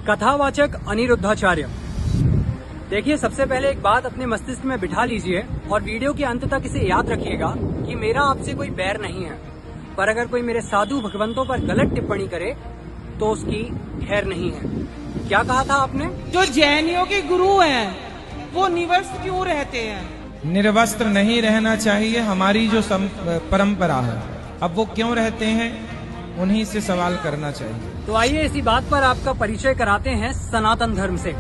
कथावाचक अनिरुद्धाचार्य। देखिए, सबसे पहले एक बात अपने मस्तिष्क में बिठा लीजिए और वीडियो के अंत तक इसे याद रखिएगा कि मेरा आपसे कोई बैर नहीं है, पर अगर कोई मेरे साधु भगवंतों पर गलत टिप्पणी करे तो उसकी खैर नहीं है। क्या कहा था आपने? जो जैनियों के गुरु हैं वो निवस्त्र क्यों रहते हैं? निर्वस्त्र नहीं रहना चाहिए, हमारी जो परंपरा है। अब वो क्यों रहते हैं, उन्हीं से सवाल करना चाहिए। तो आइए इसी बात पर आपका परिचय कराते हैं सनातन धर्म से।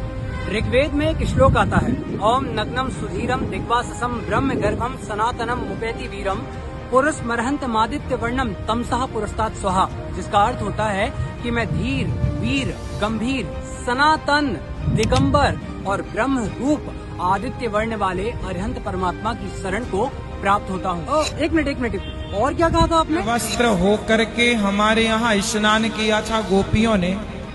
ऋग्वेद में एक श्लोक आता है, ओम नग्नम सुधीरम दिग्वाससम ब्रह्म गर्भम सनातनम मुपेति वीरम पुरुष मरहंत मादित्य वर्णम तमसः पुरस्तात् स्वाहा, जिसका अर्थ होता है कि मैं धीर, वीर, गंभीर, सनातन, दिगंबर और ब्रह्म रूप आदित्य वर्ण वाले अरिहंत परमात्मा की शरण को प्राप्त होता हूँ। एक मिनट, और क्या कहा था आपने? वस्त्र होकर के हमारे यहाँ स्नान किया था गोपियों ने,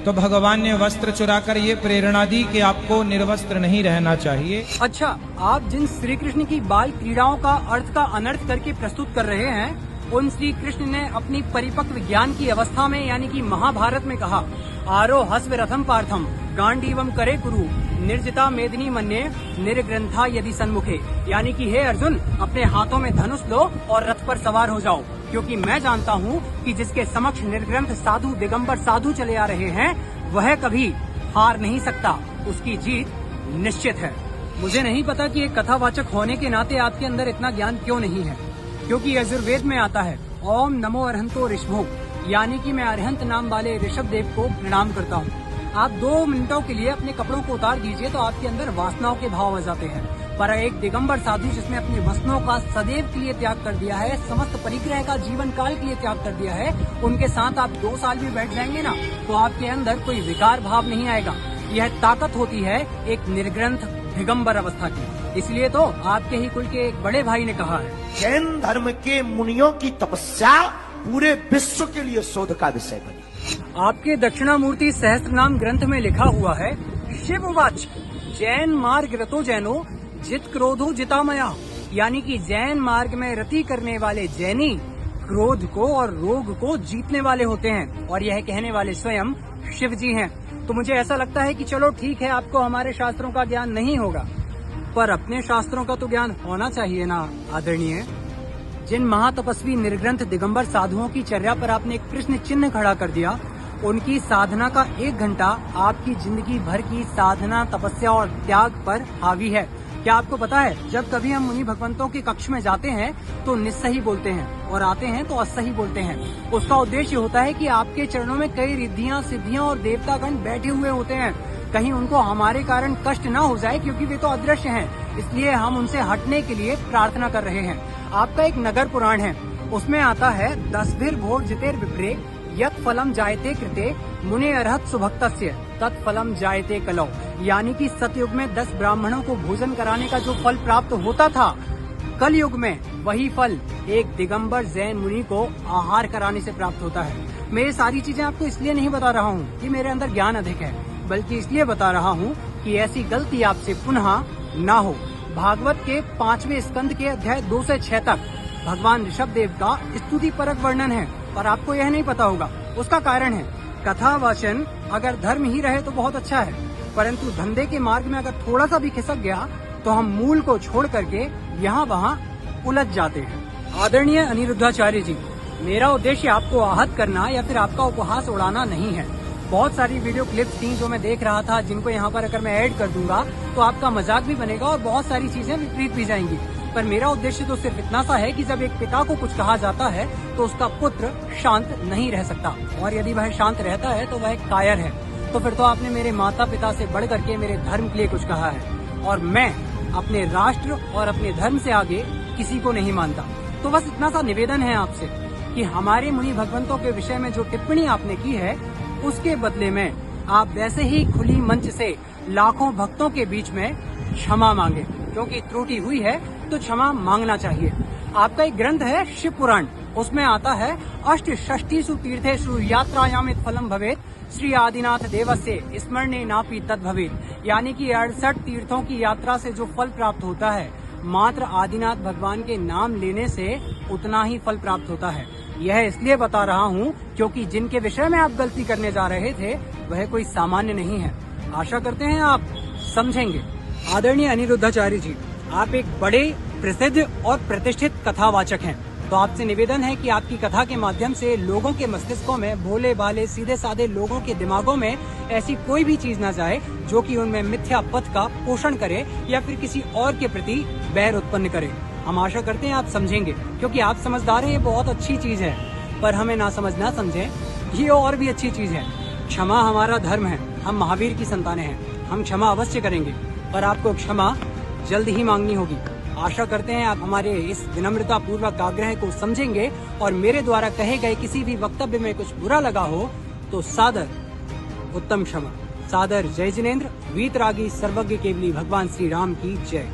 तो भगवान ने वस्त्र चुराकर ये प्रेरणा दी कि आपको निर्वस्त्र नहीं रहना चाहिए। अच्छा, आप जिन श्री कृष्ण की बाल क्रीड़ाओं का अर्थ का अनर्थ करके प्रस्तुत कर रहे हैं, उन श्री कृष्ण ने अपनी परिपक्व ज्ञान की अवस्था में यानी कि महाभारत में कहा, आरो हस्व रथम पार्थम गांडीवम करे कुरु निर्जिता मेदिनी मन्ये निर्ग्रंथा यदि सन्मुखे, यानी कि हे अर्जुन, अपने हाथों में धनुष लो और रथ पर सवार हो जाओ, क्योंकि मैं जानता हूँ कि जिसके समक्ष निर्ग्रंथ साधु दिगंबर साधु चले आ रहे हैं वह कभी हार नहीं सकता, उसकी जीत निश्चित है। मुझे नहीं पता कि एक कथावाचक होने के नाते आपके अंदर इतना ज्ञान क्यों नहीं है, क्योंकि यजुर्वेद में आता है, ओम नमो अरहंतो ऋषभो, यानी कि मैं अरहंत नाम वाले ऋषभ देव को प्रणाम करता हूँ। आप 2 मिनटों के लिए अपने कपड़ों को उतार दीजिए तो आपके अंदर वासनाओं के भाव आ जाते हैं, पर एक दिगंबर साधु जिसने अपने वसनों का सदैव के लिए त्याग कर दिया है, समस्त परिग्रह का जीवन काल के लिए त्याग कर दिया है, उनके साथ आप 2 साल भी बैठ जाएंगे ना तो आपके अंदर कोई विकार भाव नहीं आएगा। यह ताकत होती है एक निर्ग्रंथ दिगंबर अवस्था की। इसलिए तो आपके ही कुल के एक बड़े भाई ने कहा है, जैन धर्म के मुनियों की तपस्या पूरे विश्व के लिए शोध का विषय बनी। आपके दक्षिणामूर्ति सहस्त्रनाम ग्रंथ में लिखा हुआ है, शिववाच जैन मार्ग रतो जैनो जित क्रोधो जितामया, यानी कि जैन मार्ग में रति करने वाले जैनी क्रोध को और रोग को जीतने वाले होते हैं, और यह कहने वाले स्वयं शिव जी हैं। तो मुझे ऐसा लगता है कि चलो ठीक है, आपको हमारे शास्त्रों का ज्ञान नहीं होगा, पर अपने शास्त्रों का तो ज्ञान होना चाहिए ना आदरणीय। जिन महातपस्वी निर्ग्रंथ दिगंबर साधुओं की चर्या पर आपने एक प्रश्न चिन्ह खड़ा कर दिया, उनकी साधना का 1 घंटा आपकी जिंदगी भर की साधना, तपस्या और त्याग पर हावी है। क्या आपको पता है, जब कभी हम मुनि भगवंतों के कक्ष में जाते हैं तो निस्सही बोलते हैं और आते हैं तो असही बोलते हैं। उसका उद्देश्य होता है कि आपके चरणों में कई रिद्धियां, सिद्धियां और देवतागण बैठे हुए होते हैं, कहीं उनको हमारे कारण कष्ट न हो जाए, क्योंकि वे तो अदृश्य हैं, इसलिए हम उनसे हटने के लिए प्रार्थना कर रहे हैं। आपका एक नगर पुराण है, उसमें आता है, 10 भोर जितेर विप्रे यत फलम जायते कृते मुने अरहत सुभक्तस्य तत्फलम जायते कलौ, यानी कि सतयुग में 10 ब्राह्मणों को भोजन कराने का जो फल प्राप्त होता था, कल युग में वही फल एक दिगंबर जैन मुनि को आहार कराने से प्राप्त होता है। मैं ये सारी चीजें आपको इसलिए नहीं बता रहा हूँ कि मेरे अंदर ज्ञान अधिक है, बल्कि इसलिए बता रहा हूँ कि ऐसी गलती आपसे पुनः ना हो। भागवत के 5वें स्कंद के अध्याय 2 से 6 तक भगवान ऋषभ देव का स्तुति परक वर्णन है, पर आपको यह नहीं पता होगा। उसका कारण है, कथा वाचन अगर धर्म ही रहे तो बहुत अच्छा है, परंतु धंधे के मार्ग में अगर थोड़ा सा भी खिसक गया तो हम मूल को छोड़ करके यहाँ वहाँ उलझ जाते हैं। आदरणीय अनिरुद्धाचार्य जी, मेरा उद्देश्य आपको आहत करना या फिर आपका उपहास उड़ाना नहीं है। बहुत सारी वीडियो क्लिप्स थी जो मैं देख रहा था, जिनको यहाँ पर अगर मैं ऐड कर दूंगा तो आपका मजाक भी बनेगा और बहुत सारी चीजें विपरीत भी जाएंगी, पर मेरा उद्देश्य तो सिर्फ इतना सा है कि जब एक पिता को कुछ कहा जाता है तो उसका पुत्र शांत नहीं रह सकता, और यदि वह शांत रहता है तो वह एक कायर है। तो फिर तो आपने मेरे माता पिता से बढ़ करके मेरे धर्म के लिए कुछ कहा है, और मैं अपने राष्ट्र और अपने धर्म से आगे किसी को नहीं मानता। तो बस इतना सा निवेदन है आपसे कि हमारे मुनि भगवंतों के विषय में जो टिप्पणी आपने की है, उसके बदले में आप वैसे ही खुली मंच से लाखों भक्तों के बीच में क्षमा मांगे, क्योंकि त्रुटि हुई है तो क्षमा मांगना चाहिए। आपका एक ग्रंथ है शिव पुराण, उसमें आता है, अष्टषष्टिषु तीर्थेषु यात्रायामित फलम भवेत श्री आदिनाथ देवस्य स्मरणे नापि तद भवेत, यानी कि 68 तीर्थों की यात्रा से जो फल प्राप्त होता है, मात्र आदिनाथ भगवान के नाम लेने से उतना ही फल प्राप्त होता है। यह इसलिए बता रहा हूँ क्योंकि जिनके विषय में आप गलती करने जा रहे थे वह कोई सामान्य नहीं है। आशा करते हैं आप समझेंगे। आदरणीय अनिरुद्धाचार्य जी, आप एक बड़े प्रसिद्ध और प्रतिष्ठित कथावाचक हैं, तो आपसे निवेदन है कि आपकी कथा के माध्यम से लोगों के मस्तिष्कों में, भोले भाले सीधे साधे लोगों के दिमागों में ऐसी कोई भी चीज न जाए जो कि उनमें मिथ्या पथ का पोषण करे या फिर किसी और के प्रति बैर उत्पन्न करे। हम आशा करते हैं आप समझेंगे, क्योंकि आप समझदार हैं, ये बहुत अच्छी चीज है, पर हमें ना समझना समझें ये और भी अच्छी चीज है। क्षमा हमारा धर्म है, हम महावीर की संतानें हैं, हम क्षमा अवश्य करेंगे, पर आपको क्षमा जल्द ही मांगनी होगी। आशा करते हैं आप हमारे इस विनम्रता पूर्वक आग्रह को समझेंगे और मेरे द्वारा कहे गए किसी भी वक्तव्य में कुछ बुरा लगा हो तो सादर उत्तम क्षमा। सादर जय जिनेन्द्र। वीतरागी सर्वज्ञ केवली भगवान श्री राम की जय।